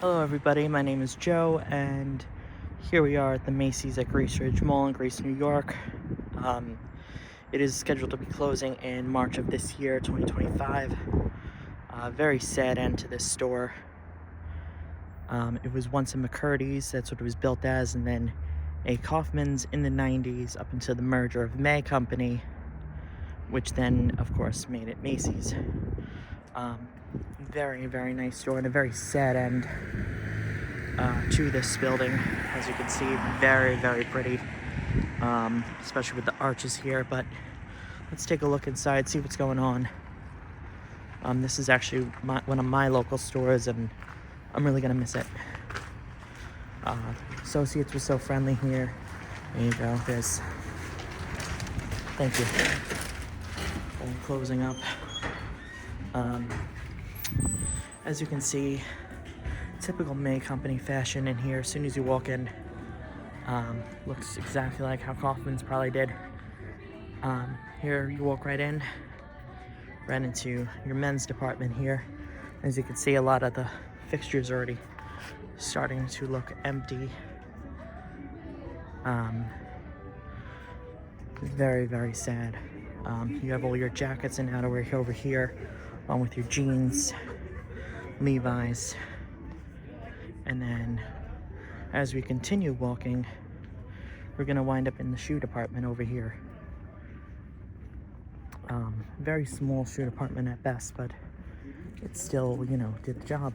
Hello everybody, my name is Joe, and here we are at the Macy's at Grace Ridge Mall in Grace, New York. It is scheduled to be closing in March of this year, 2025. Very sad end to this store. It was once a McCurdy's, that's what it was built as, and then a Kaufman's in the 90s up until the merger of May Company, which then, of course, made it Macy's. Very, very nice store and a very sad end to this building. As you can see, very, very pretty, especially with the arches here. But let's take a look inside, see what's going on. This is actually one of my local stores, and I'm really gonna miss it. Associates were so friendly here. There you go. Thank you. All closing up. As you can see, typical May Company fashion in here. As soon as you walk in, looks exactly like how Kaufman's probably did. Here you walk right into your men's department here. As you can see, a lot of the fixtures are already starting to look empty. Very, very sad. You have all your jackets and outerwear over here, along with your jeans, Levi's. And then as we continue walking, we're gonna wind up in the shoe department over here. Very small shoe department at best, but it still, did the job.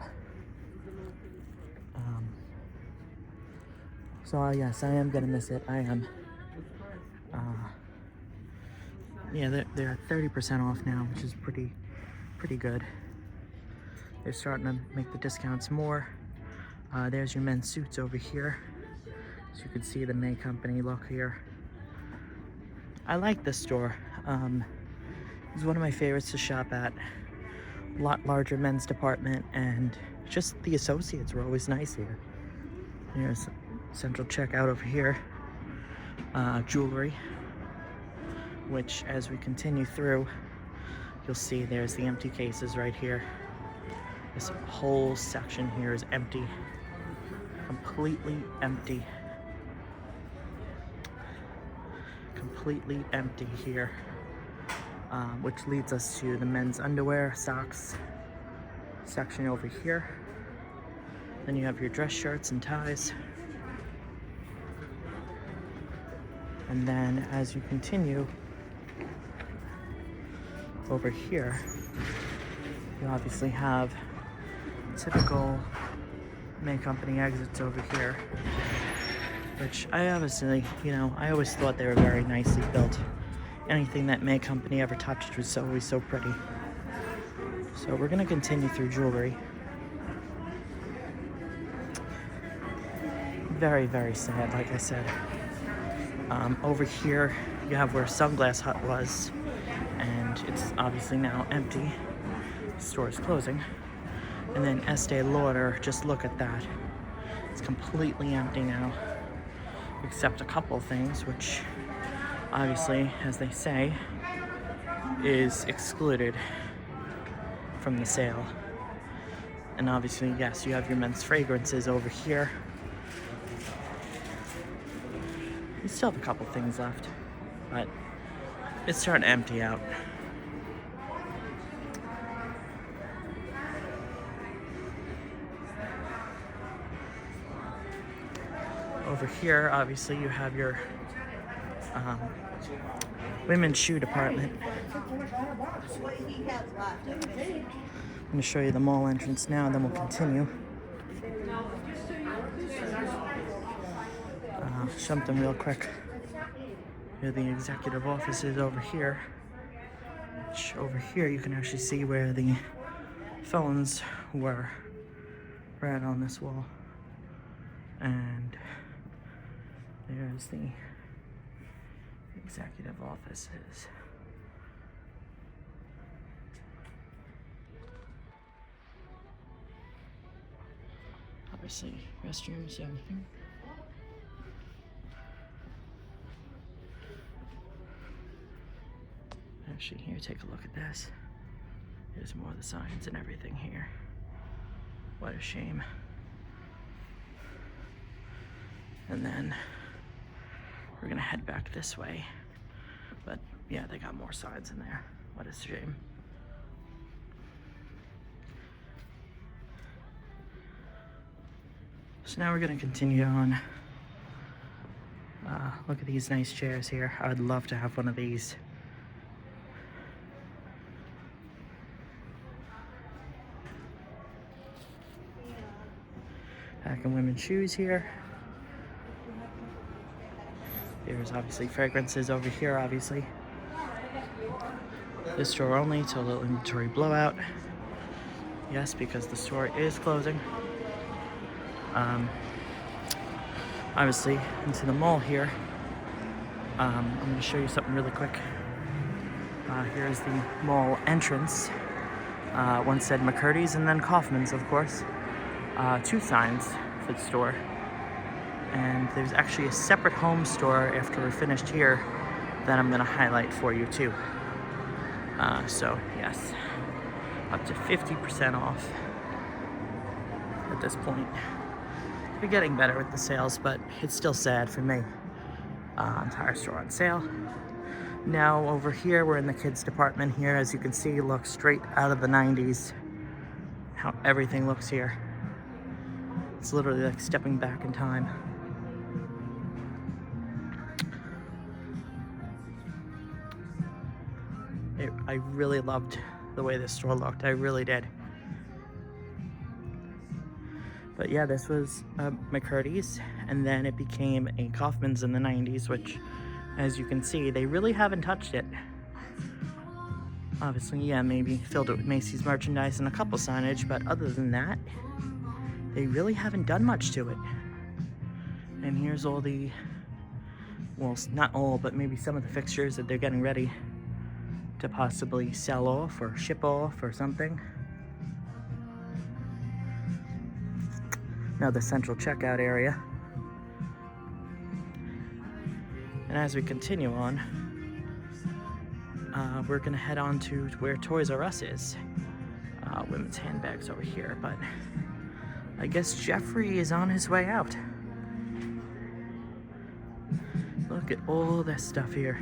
So yes, I am gonna miss it. I am. Yeah, they're at 30% off now, which is pretty good. They're starting to make the discounts more. There's your men's suits over here. So you can see the May Company look here. I like this store. It's one of my favorites to shop at. A lot larger men's department, and just the associates were always nice here. There's central checkout over here. Jewelry, which as we continue through, you'll see there's the empty cases right here. This whole section here is empty. Completely empty. Completely empty here. Which leads us to the men's underwear, socks section over here. Then you have your dress shirts and ties. And then as you continue over here, you obviously have typical May Company exits over here, which I obviously, I always thought they were very nicely built. Anything that May Company ever touched was always so pretty. So we're gonna continue through jewelry. Very, very sad, like I said. Over here, you have where Sunglass Hut was, and it's obviously now empty. The store is closing. And then Estee Lauder, just look at that. It's completely empty now, except a couple things, which obviously, as they say, is excluded from the sale. And obviously, yes, you have your men's fragrances over here. You still have a couple things left, but it's starting to empty out. Over here, obviously, you have your women's shoe department. I'm going to show you the mall entrance now, and then we'll continue. Something real quick. Here are the executive offices over here. Which over here you can actually see where the phones were right on this wall. And there's the executive offices. Obviously, restrooms, everything. Actually, here, take a look at this. There's more of the signs and everything here. What a shame. And then we're gonna head back this way. But yeah, they got more signs in there. What a shame. So now we're gonna continue on. Look at these nice chairs here. I would love to have one of these. Back in women's shoes here. There's obviously fragrances over here, obviously. This store only till the inventory blowout. Yes, because the store is closing. Obviously, into the mall here. I'm going to show you something really quick. Here's the mall entrance. One said McCurdy's and then Kaufman's, of course. 2 signs for the store. And there's actually a separate home store after we're finished here that I'm going to highlight for you too. So yes, up to 50% off at this point. We're getting better with the sales, but it's still sad for me. Entire store on sale. Now over here, we're in the kids department here. As you can see, looks straight out of the 90s. How everything looks here. It's literally like stepping back in time. I really loved the way this store looked. I really did. But yeah, this was McCurdy's, and then it became a Kaufman's in the 90s, which, as you can see, they really haven't touched it. Obviously, yeah, maybe filled it with Macy's merchandise and a couple signage, but other than that, they really haven't done much to it. And here's all the, well, not all, but maybe some of the fixtures that they're getting ready to possibly sell off or ship off or something. Now the central checkout area. And as we continue on, we're gonna head on to where Toys R Us is. Women's handbags over here, but I guess Jeffrey is on his way out. Look at all this stuff here.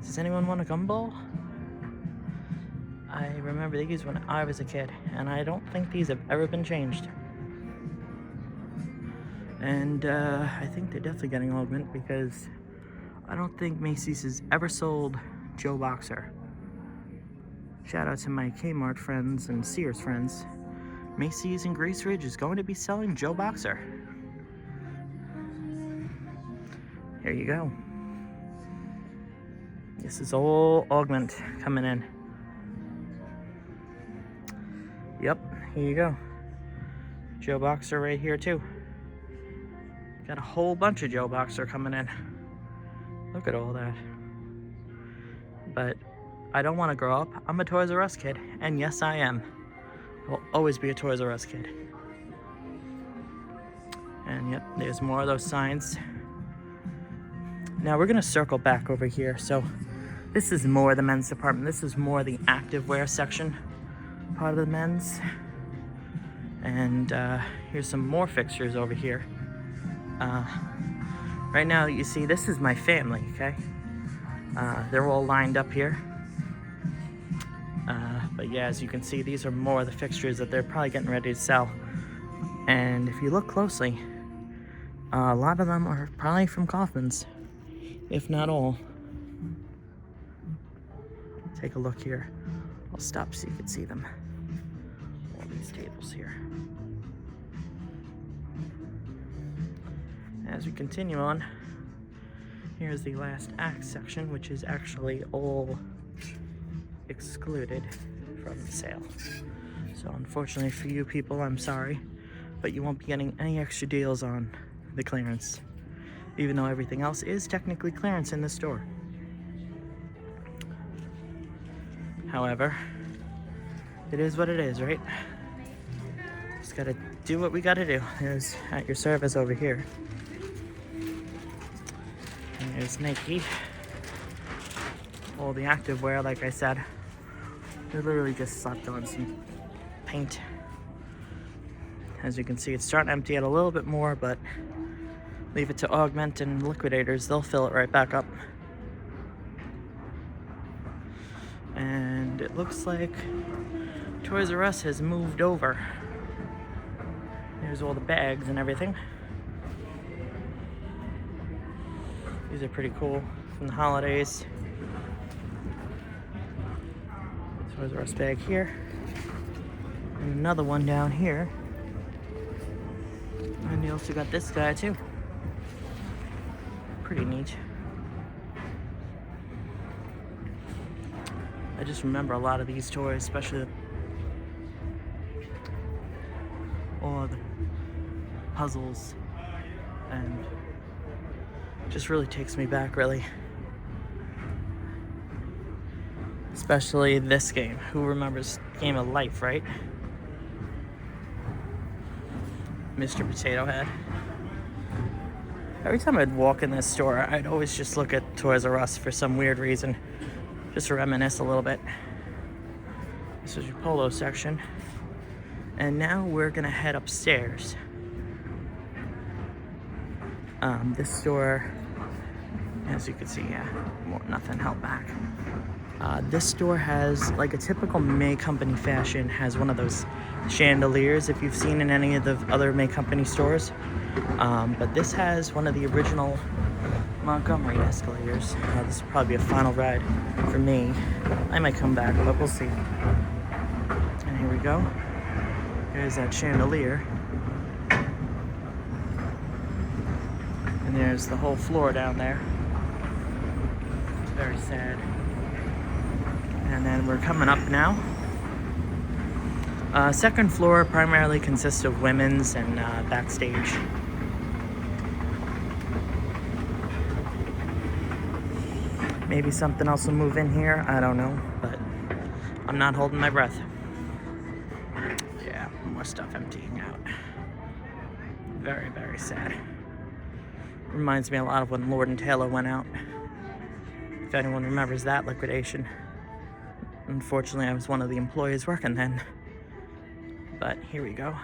Does anyone want a gumball? I remember these when I was a kid, and I don't think these have ever been changed. And I think they're definitely getting augmented because I don't think Macy's has ever sold Joe Boxer. Shout out to my Kmart friends and Sears friends. Macy's in Grace Ridge is going to be selling Joe Boxer. Here you go. This is all augment coming in. Yep, here you go. Joe Boxer right here too. Got a whole bunch of Joe Boxer coming in. Look at all that. But I don't want to grow up. I'm a Toys R Us kid, and yes, I am. I'll always be a Toys R Us kid. And yep, there's more of those signs. Now we're gonna circle back over here. So this is more the men's department. This is more the activewear section, part of the men's. And here's some more fixtures over here. Right now, you see, this is my family, okay? They're all lined up here. But yeah, as you can see, these are more of the fixtures that they're probably getting ready to sell. And if you look closely, a lot of them are probably from Kaufman's, if not all. Take a look here. I'll stop so you can see them. All these tables here. As we continue on, here's the last act section, which is actually all excluded from the sale. So unfortunately for you people, I'm sorry, but you won't be getting any extra deals on the clearance, even though everything else is technically clearance in the store. However, it is what it is, right? Just gotta do what we gotta do. There's at your service over here. And there's Nike. All the activewear, like I said. They literally just slapped on some paint. As you can see, it's starting to empty out a little bit more, but leave it to Augment and Liquidators. They'll fill it right back up. And it looks like Toys R Us has moved over. There's all the bags and everything. These are pretty cool from the holidays. Toys R Us bag here. And another one down here. And you also got this guy too. Pretty neat. I just remember a lot of these toys, especially all the puzzles, and just really takes me back, really. Especially this game. Who remembers Game of Life, right? Mr. Potato Head. Every time I'd walk in this store, I'd always just look at Toys R Us for some weird reason. Just to reminisce a little bit. This is your polo section. And now we're gonna head upstairs. This store, as you can see, nothing held back. This store has, like a typical May Company fashion, has one of those chandeliers if you've seen in any of the other May Company stores. But this has one of the original Montgomery escalators. This will probably be a final ride for me. I might come back, but we'll see. And here we go. There's that chandelier. And there's the whole floor down there. It's very sad. And then we're coming up now. Second floor primarily consists of women's and backstage. Maybe something else will move in here, I don't know, but I'm not holding my breath. Yeah, more stuff emptying out. Very, very sad. Reminds me a lot of when Lord & Taylor went out. If anyone remembers that liquidation. Unfortunately, I was one of the employees working then. But here we go.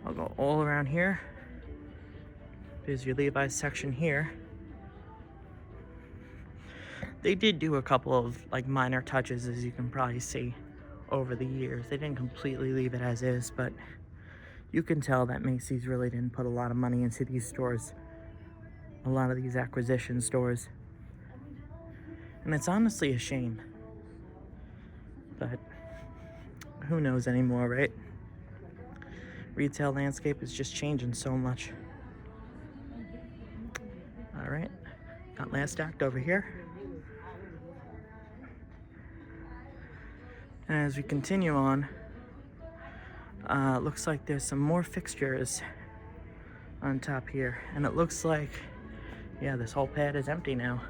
I'll go all around here. There's your Levi's section here. They did do a couple of like minor touches, as you can probably see, over the years. They didn't completely leave it as is, but you can tell that Macy's really didn't put a lot of money into these stores. A lot of these acquisition stores. And it's honestly a shame. But who knows anymore, right? Retail landscape is just changing so much. All right, got last act over here. And as we continue on, looks like there's some more fixtures on top here. And it looks like, yeah, this whole pad is empty now.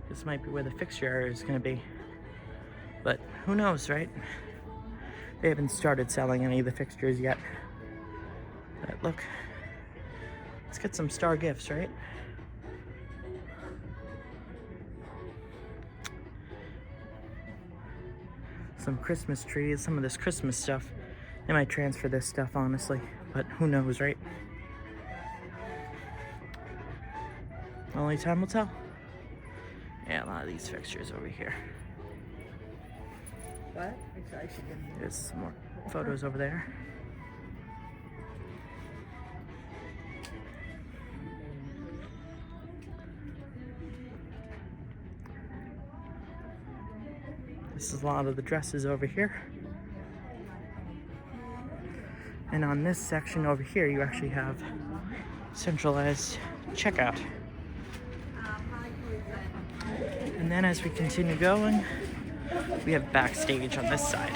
This might be where the fixture area is gonna be. But who knows, right? They haven't started selling any of the fixtures yet. But look, let's get some star gifts, right? Some Christmas trees, some of this Christmas stuff. They might transfer this stuff, honestly, but who knows, right? Only time will tell. Yeah, a lot of these fixtures over here. What? There's some more photos over there. This is a lot of the dresses over here. And on this section over here, you actually have centralized checkout. And then as we continue going, we have backstage on this side.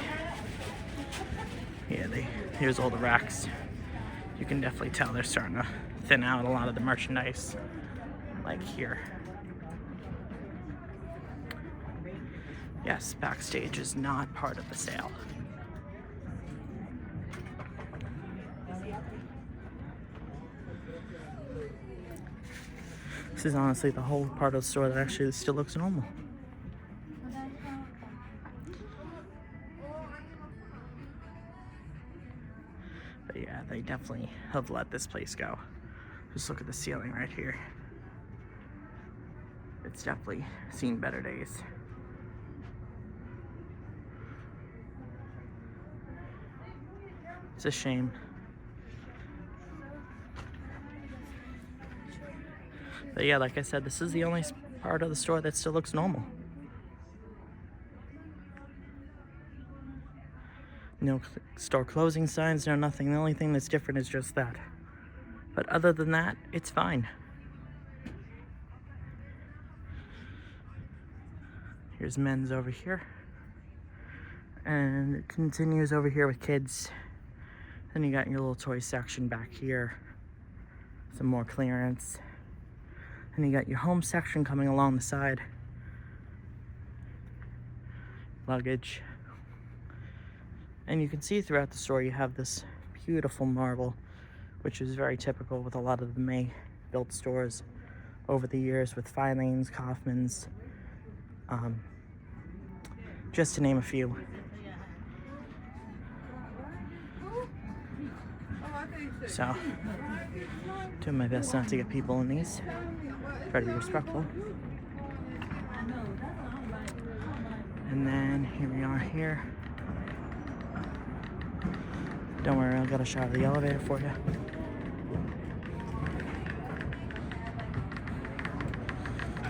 Yeah, here's all the racks. You can definitely tell they're starting to thin out a lot of the merchandise, like here. Yes, backstage is not part of the sale. This is honestly the whole part of the store that actually still looks normal. they definitely have let this place go. Just look at the ceiling right here. It's definitely seen better days. It's a shame. But yeah, like I said, this is the only part of the store that still looks normal. No store closing signs, no nothing. The only thing that's different is just that. But other than that, it's fine. Here's men's over here. And it continues over here with kids. Then you got your little toy section back here. Some more clearance. And you got your home section coming along the side. Luggage. And you can see throughout the store you have this beautiful marble, which is very typical with a lot of the May built stores over the years with Filings, Kaufman's, just to name a few. So, doing my best not to get people in these. Try to be respectful. And then here we are here. Don't worry, I got a shot of the elevator for you.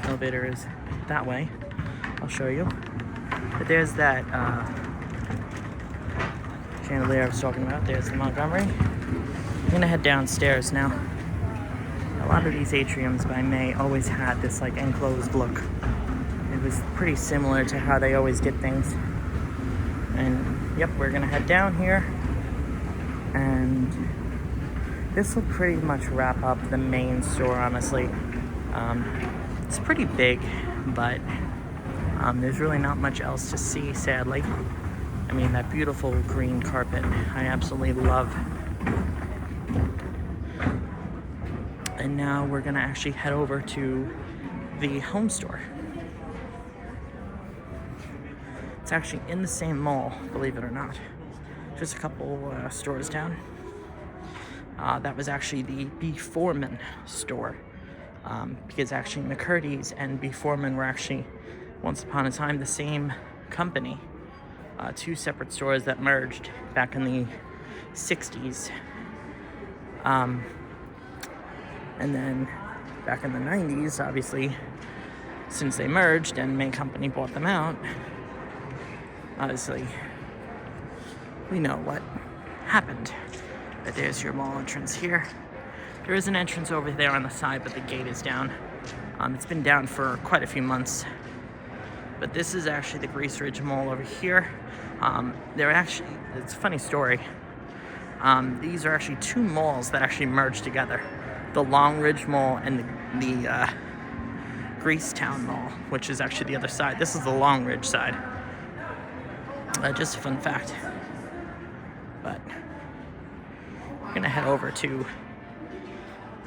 Elevator is that way. I'll show you. But there's that chandelier I was talking about. There's the Montgomery. I'm gonna head downstairs now. A lot of these atriums by May always had this like enclosed look. It was pretty similar to how they always did things. And yep, we're gonna head down here. And this will pretty much wrap up the main store, honestly. It's pretty big, but there's really not much else to see, sadly. I mean, that beautiful green carpet, I absolutely love. And now we're gonna actually head over to the home store. It's actually in the same mall, believe it or not. Just a couple stores down. That was actually the B. Foreman store. Because actually McCurdy's and B. Foreman were actually, once upon a time, the same company. Two separate stores that merged back in the 60s. And then back in the 90s, obviously, since they merged and May Company bought them out, obviously, we know what happened. But there's your mall entrance here. There is an entrance over there on the side, but the gate is down. It's been down for quite a few months. But this is actually the Grease Ridge Mall over here. They're actually, it's a funny story. These are actually two malls that actually merged together. The Long Ridge Mall and the Greasetown Mall, which is actually the other side. This is the Long Ridge side. Just a fun fact. But we're gonna head over to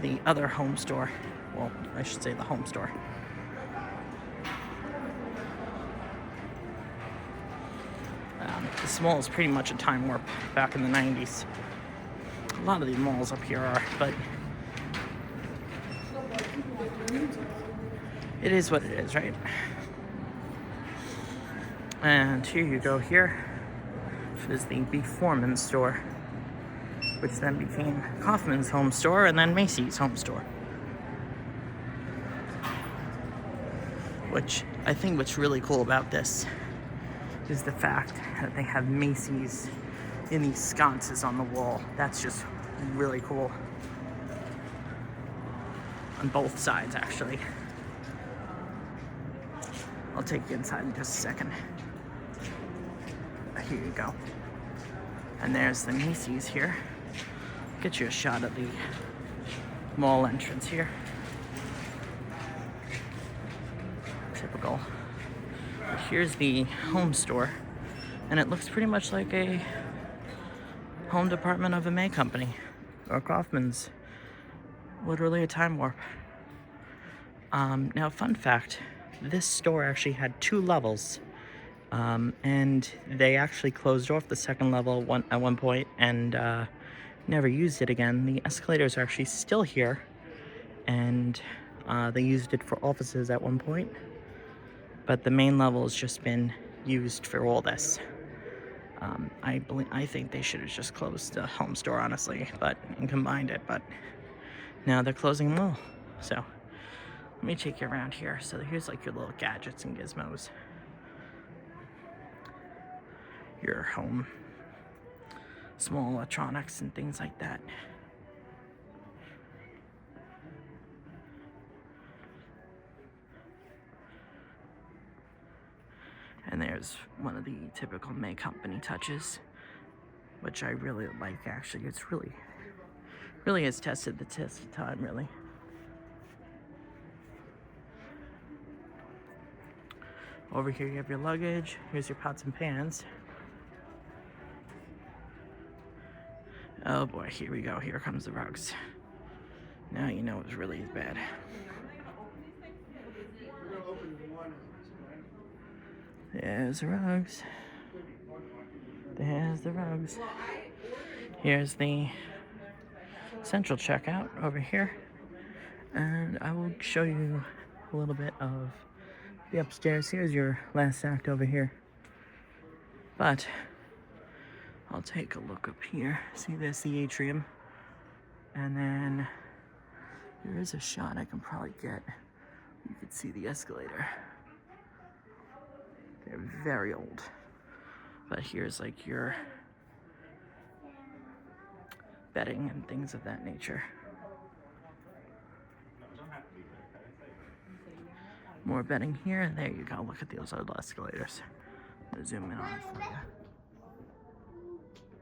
the other home store. Well, I should say the home store. This mall is pretty much a time warp back in the 90s. A lot of the malls up here are, but it is what it is, right? And here you go here. This is the B. Foreman store, which then became Kaufman's home store and then Macy's home store. Which I think what's really cool about this is the fact that they have Macy's in these sconces on the wall. That's just really cool. On both sides, actually. I'll take you inside in just a second. Here you go. And there's the Macy's here. Get you a shot of the mall entrance here. Typical. Here's the home store, and it looks pretty much like a home department of a May Company or Kaufman's. Literally a time warp. Now, fun fact, this store actually had 2 levels, and they actually closed off the second level at one point and never used it again. The escalators are actually still here, and they used it for offices at one point, but the main level has just been used for all this. I think they should have just closed the home store, honestly, and combined it, but now they're closing them all. So let me take you around here. So here's like your little gadgets and gizmos, your home, small electronics and things like that. And there's one of the typical May Company touches, which I really like, actually. It's really has tested the test of time, really. Over here you have your luggage. Here's your pots and pans. Oh boy, here we go. Here comes the rugs. Now you know it's really bad. There's the rugs. There's the rugs. Here's the central checkout over here. And I will show you a little bit of the upstairs. Here's your last act over here. But I'll take a look up here. See, there's the atrium. And then there is a shot I can probably get. You can see the escalator. They're very old. But here's like your bedding and things of that nature. More bedding here. There you go. Look at those old escalators. I'm gonna zoom in on it for you.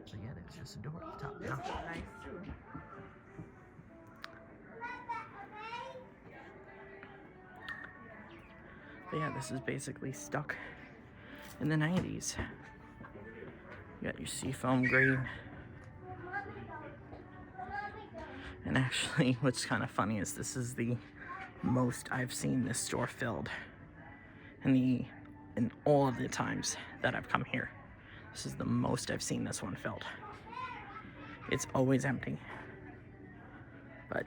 So yeah, there's just a door up top now. But yeah, this is basically stuck in the 90s. You got your seafoam green. And actually, what's kind of funny is this is the most I've seen this store filled in all of the times that I've come here. This is the most I've seen this one filled. It's always empty. But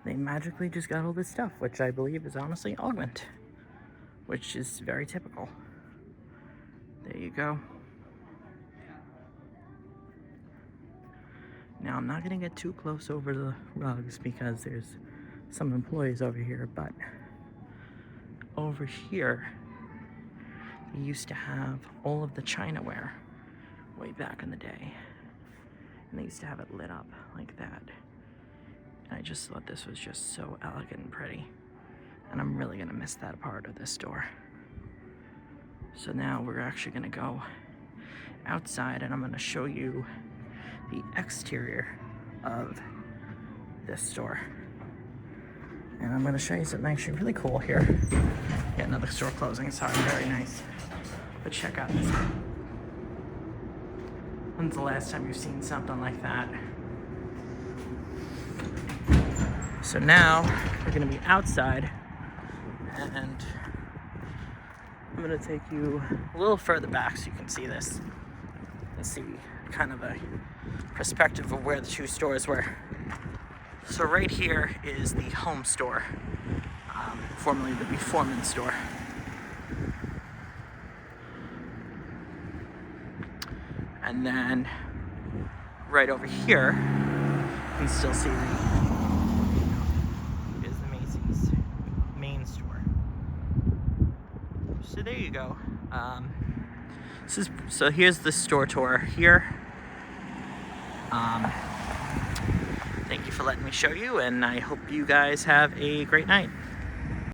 they magically just got all this stuff, which I believe is honestly Augment, which is very typical. There you go. Now, I'm not gonna get too close over the rugs because there's some employees over here, but over here, they used to have all of the Chinaware way back in the day. And they used to have it lit up like that. And I just thought this was just so elegant and pretty. And I'm really gonna miss that part of this store. So now we're actually gonna go outside and I'm gonna show you the exterior of this store. And I'm gonna show you something actually really cool here. Yeah, another store closing, sorry, very nice. But check out this. When's the last time you've seen something like that? So now we're gonna be outside and I'm gonna take you a little further back so you can see this and see kind of a perspective of where the two stores were. So right here is the home store, formerly the Foreman store. And then right over here, you can still see is the Macy's main store. So there you go. So here's the store tour here. Thank you for letting me show you, and I hope you guys have a great night.